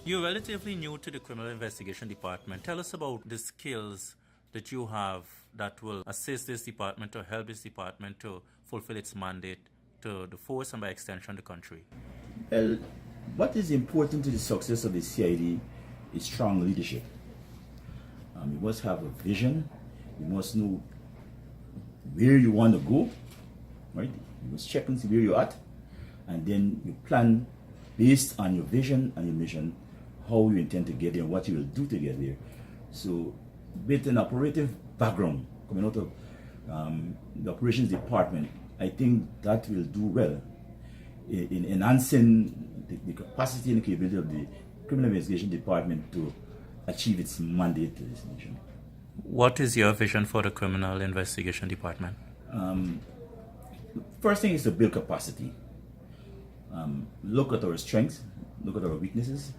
You're relatively new to the criminal investigation department. Tell us about the skills that you have that will assist this department or help this department to fulfill its mandate to the force and by extension the country. Well, what is important to the success of the CID is strong leadership. You must have a vision. You must know where you want to go, right? You must check and see where you're at, and then you plan based on your vision and your mission how you intend to get there and what you will do to get there. So, with an operative background coming out of the operations department, I think that will do well in enhancing the capacity and capability of the criminal investigation department to achieve its mandate to this nation. What is your vision for the criminal investigation department? First thing is to build capacity. Look at our strengths, look at our weaknesses,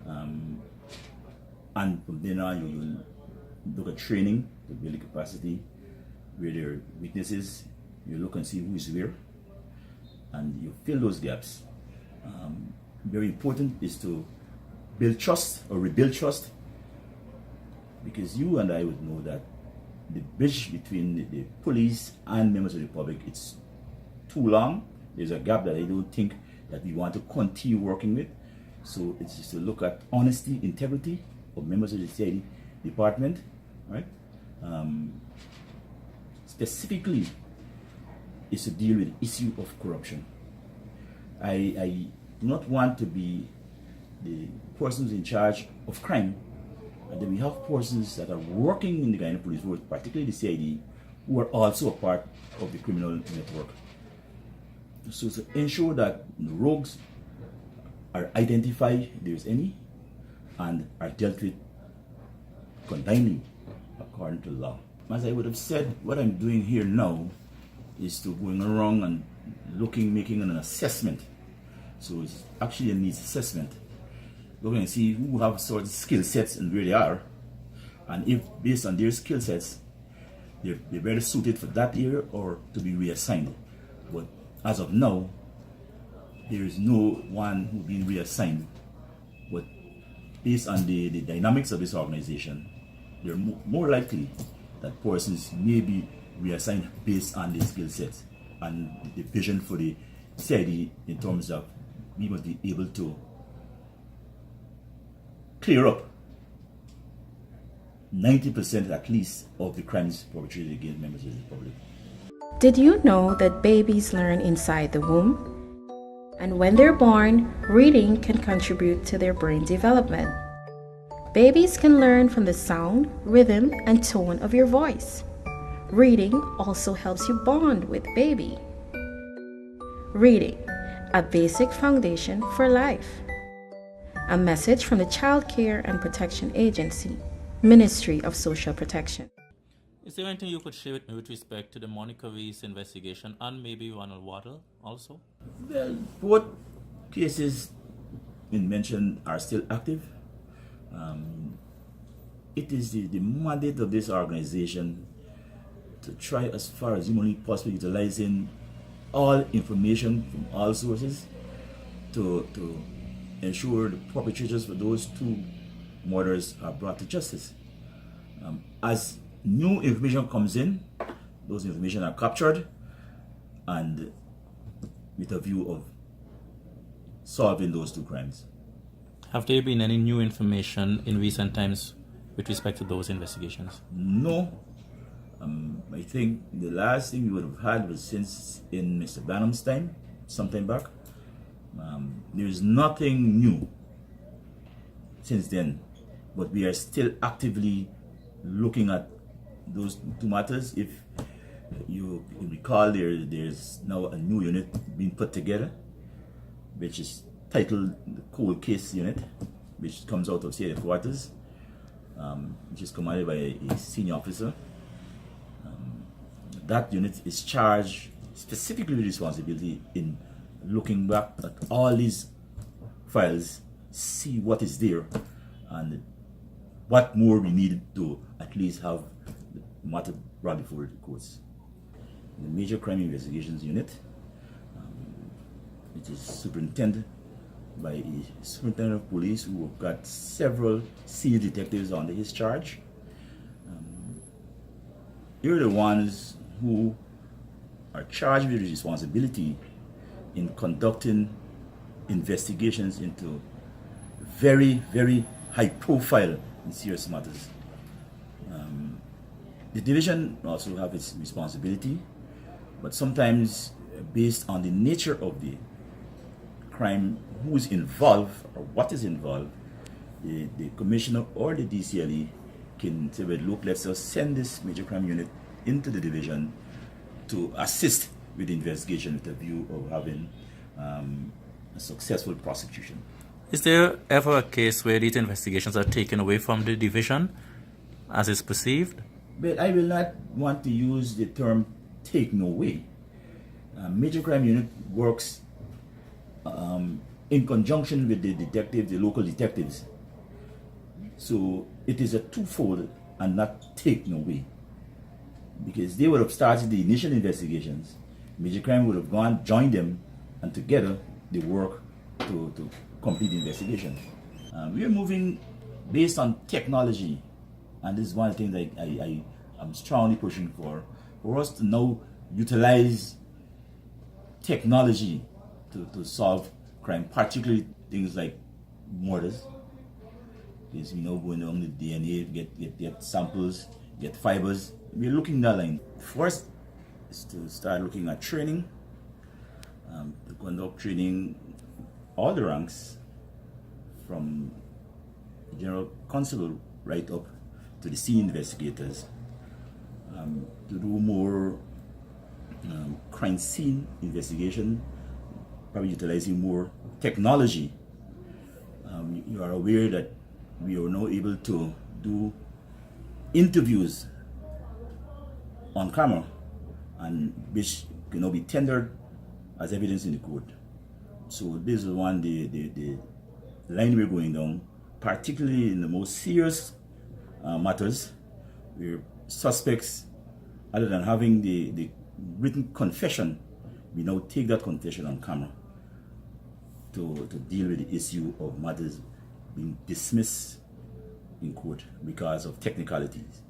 and from then on you look at training to build the capacity. Where there are weaknesses, you look and see who is where, and you fill those gaps. Very important is to build trust or rebuild trust, because you and I would know that the bridge between the police and members of the public, it's too long. There's a gap that I don't think that we want to continue working with. So it's just to look at honesty, integrity of members of the CID department, right? Specifically, is to deal with the issue of corruption. I do not want to be the persons in charge of crime, and then we have persons that are working in the Guyana Police Force, particularly the CID, who are also a part of the criminal network. So to ensure that the rogues are identified, if there is any, and are dealt with condignly according to law. As I would have said, what I'm doing here now is to going around and making an assessment. So it's actually a needs assessment. Looking and see who have sort of skill sets and where they are, and if based on their skill sets, they're better suited for that area or to be reassigned. But as of now, there is no one who being reassigned. But based on the dynamics of this organization, they're more likely that persons may be reassigned based on their skill sets and the vision for the CID in terms of we must be able to clear up 90% at least of the crimes perpetrated against members of the public. Did you know that babies learn inside the womb? And when they're born, reading can contribute to their brain development. Babies can learn from the sound, rhythm, and tone of your voice. Reading also helps you bond with baby. Reading, a basic foundation for life. A message from the Child Care and Protection Agency, Ministry of Social Protection. Is there anything you could share with me with respect to the Monica Reese investigation and maybe Ronald Waddle also? Well, both cases mentioned are still active. It is the mandate of this organization to try as far as humanly possible utilizing all information from all sources to ensure the perpetrators for those two murders are brought to justice. As new information comes in, those information are captured and with a view of solving those two crimes. Have there been any new information in recent times with respect to those investigations? No. I think the last thing we would have had was since in Mr. Banham's time, sometime back. There is nothing new since then, but we are still actively looking at those two matters. If you recall, there's now a new unit being put together, which is titled the Cold Case Unit, which comes out of CID headquarters, which is commanded by a senior officer. That unit is charged specifically with responsibility in looking back at all these files, see what is there, and what more we need to at least have the matter brought before the courts. The Major Crime Investigations Unit, it is superintended by a superintendent of police who have got several senior detectives under his charge. You're the ones who are charged with the responsibility in conducting investigations into very, very high profile and serious matters. The division also have its responsibility, but sometimes based on the nature of the crime, who is involved or what is involved, the commissioner or the DCLE can say, well, look, let's just send this major crime unit into the division to assist with the investigation with a view of having a successful prosecution. Is there ever a case where these investigations are taken away from the division as is perceived? But I will not want to use the term taken away. Major crime unit works in conjunction with the detectives, the local detectives. So it is a twofold and not taken away. Because they would have started the initial investigations, major crime would have gone, joined them, and together they work to complete the investigation. We are moving based on technology, and this is one of the things I am strongly pushing for us to now utilize technology to solve crime, particularly things like murders. Because going on the DNA, get samples, get fibers. We're looking that line. First is to start looking at training, to conduct training all the ranks from general constable right up to the senior investigators, to do more crime scene investigation, probably utilizing more technology. You are aware that we are now able to do interviews on camera, and which can now be tendered as evidence in the court. So this is one the line we're going down, particularly in the most serious matters, where suspects, other than having the written confession, we now take that confession on camera to deal with the issue of matters being dismissed in court because of technicalities.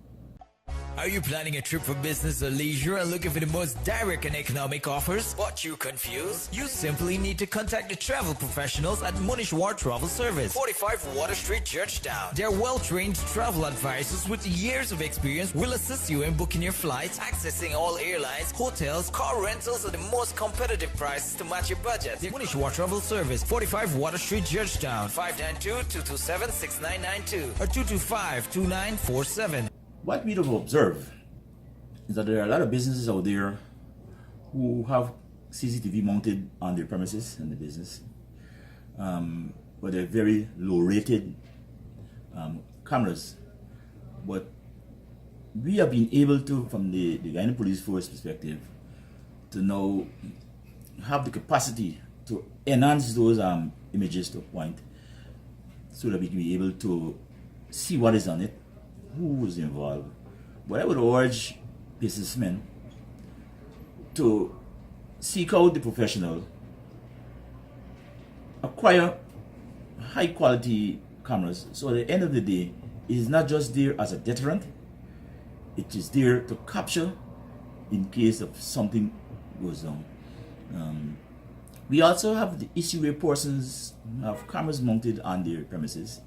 Are you planning a trip for business or leisure and looking for the most direct and economic offers? But you confused? You simply need to contact the travel professionals at Munishwar Travel Service, 45 Water Street, Georgetown. Their well-trained travel advisors with years of experience will assist you in booking your flights, accessing all airlines, hotels, car rentals at the most competitive prices to match your budget. The Munishwar Travel Service, 45 Water Street, Georgetown, 592-227-6992 or 225-2947. What we have observed is that there are a lot of businesses out there who have CCTV mounted on their premises in the business, but they're very low-rated cameras. But we have been able to, from the Guyana Police Force perspective, to now have the capacity to enhance those images to a point so that we can be able to see what is on it, who is involved. But I would urge businessmen to seek out the professional, acquire high quality cameras, so at the end of the day, it is not just there as a deterrent, it is there to capture in case of something goes down. We also have the issue where persons have cameras mounted on their premises,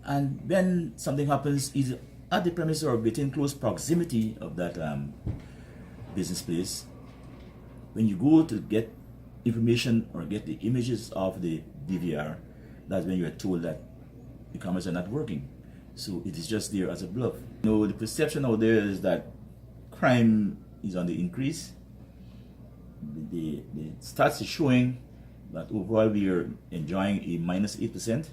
and when something happens either at the premises or within close proximity of that business place, when you go to get information or get the images of the DVR, that's when you are told that the cameras are not working. So it is just there as a bluff. The perception out there is that crime is on the increase. The stats are showing that overall we are enjoying a -8%.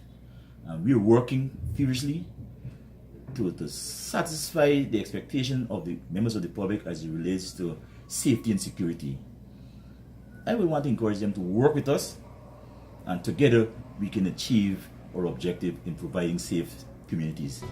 We are working furiously to satisfy the expectation of the members of the public as it relates to safety and security. I would want to encourage them to work with us, and together we can achieve our objective in providing safe communities.